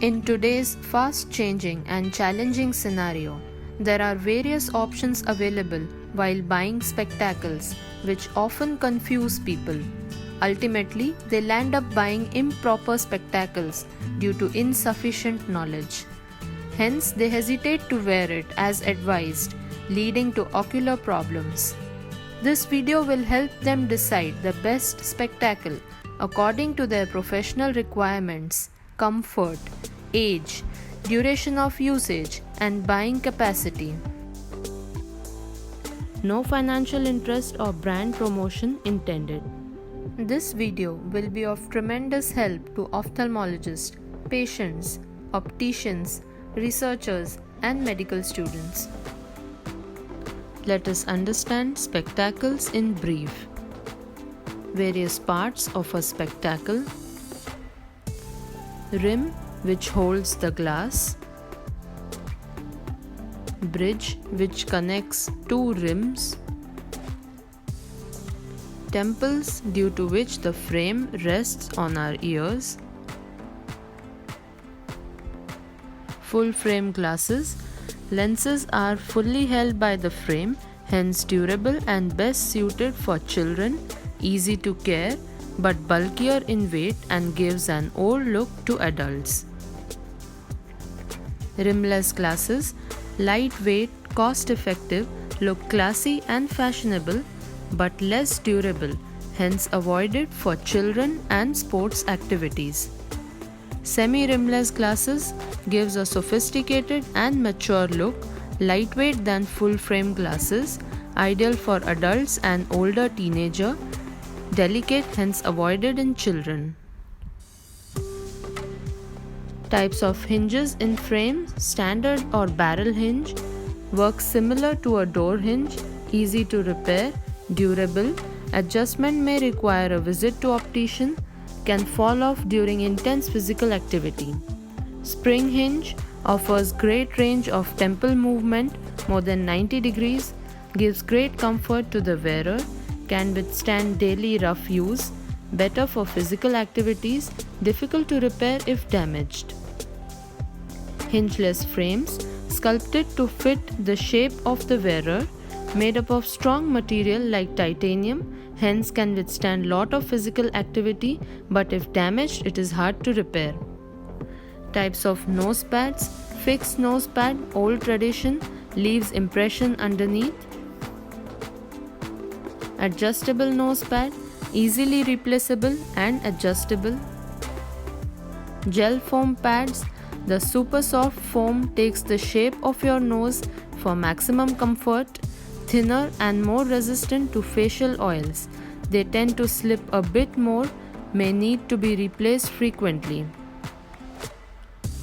In today's fast-changing and challenging scenario, there are various options available while buying spectacles, which often confuse people. Ultimately, they land up buying improper spectacles due to insufficient knowledge. Hence, they hesitate to wear it as advised, leading to ocular problems. This video will help them decide the best spectacle according to their professional requirements, comfort, age, duration of usage, and buying capacity. No financial interest or brand promotion intended. This video will be of tremendous help to ophthalmologists, patients, opticians, researchers, and medical students. Let us understand spectacles in brief. Various parts of a spectacle. Rim, which holds the glass. Bridge, which connects two rims. Temples, due to which the frame rests on our ears. Full frame glasses. Lenses are fully held by the frame, hence durable and best suited for children, easy to care, but bulkier in weight and gives an old look to adults. Rimless glasses, lightweight, cost-effective, look classy and fashionable, but less durable, hence avoided for children and sports activities. Semi-rimless glasses gives a sophisticated and mature look, lightweight than full-frame glasses, ideal for adults and older teenager, delicate, hence avoided in children. Types of hinges in frame, standard or barrel hinge, works similar to a door hinge, easy to repair, durable, adjustment may require a visit to optician, can fall off during intense physical activity. Spring hinge offers great range of temple movement, more than 90 degrees, gives great comfort to the wearer, can withstand daily rough use, better for physical activities, difficult to repair if damaged. Hingeless frames, sculpted to fit the shape of the wearer, made up of strong material like titanium, hence can withstand lot of physical activity, but if damaged it is hard to repair. Types of nose pads, fixed nose pad, old tradition, leaves impression underneath. Adjustable nose pad, easily replaceable and adjustable. Gel foam pads, the super soft foam takes the shape of your nose for maximum comfort, thinner and more resistant to facial oils. They tend to slip a bit more, may need to be replaced frequently.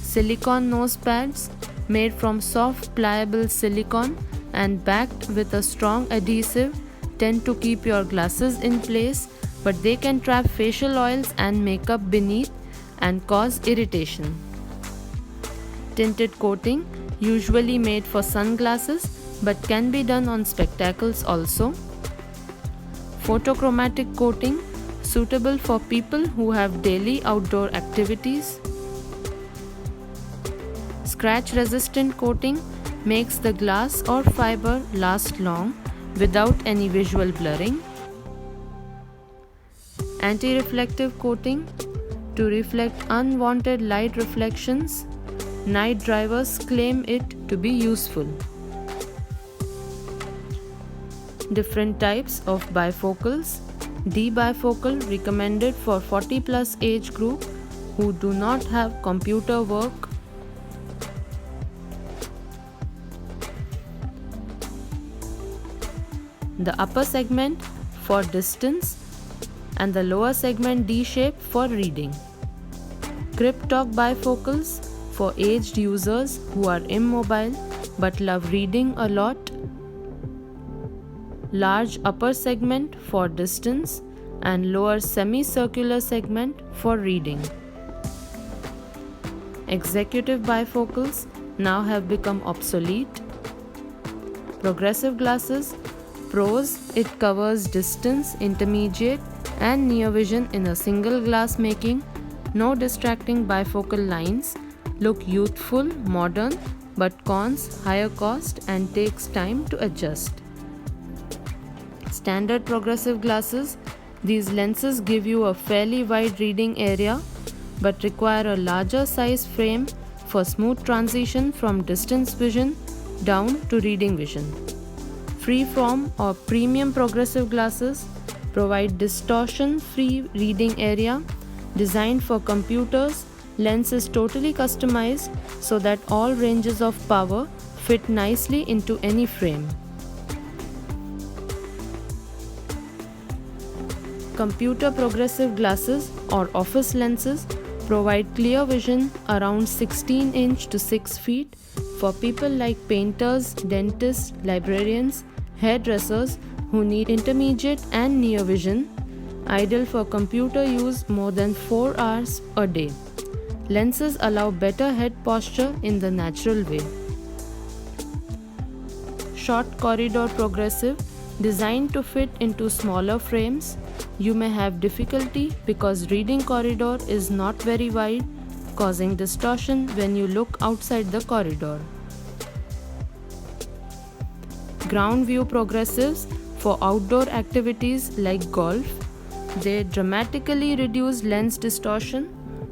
Silicone nose pads, made from soft pliable silicone and backed with a strong adhesive, tend to keep your glasses in place, but they can trap facial oils and makeup beneath and cause irritation. Tinted coating, usually made for sunglasses but can be done on spectacles also. Photochromatic coating, suitable for people who have daily outdoor activities. Scratch resistant coating makes the glass or fiber last long without any visual blurring. Anti-reflective coating, to reflect unwanted light reflections. Night drivers claim it to be useful. Different types of bifocals. D-bifocal, recommended for 40 plus age group who do not have computer work. The upper segment for distance and the lower segment D-shape for reading. Cryptalk bifocals for aged users who are immobile but love reading a lot. Large upper segment for distance and lower semicircular segment for reading. Executive bifocals now have become obsolete. Progressive glasses, pros, it covers distance, intermediate and near vision in a single glass, making no distracting bifocal lines, look youthful, modern, but cons higher cost and takes time to adjust. Standard progressive glasses. These lenses give you a fairly wide reading area but require a larger size frame for smooth transition from distance vision down to reading vision. Freeform or premium progressive glasses provide distortion-free reading area. Designed for computers, lens is totally customized so that all ranges of power fit nicely into any frame. Computer progressive glasses or office lenses provide clear vision around 16" to 6 feet for people like painters, dentists, librarians, hairdressers who need intermediate and near vision, ideal for computer use more than 4 hours a day. Lenses allow better head posture in the natural way. Short corridor progressive, designed to fit into smaller frames. You may have difficulty because reading corridor is not very wide, causing distortion when you look outside the corridor. Ground view progressives for outdoor activities like golf. They dramatically reduce lens distortion,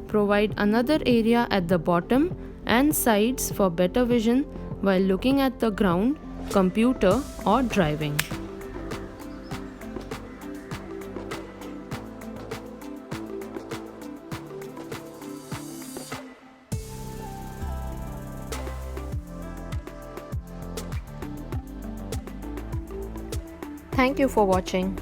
provide another area at the bottom and sides for better vision while looking at the ground, computer or driving. Thank you for watching.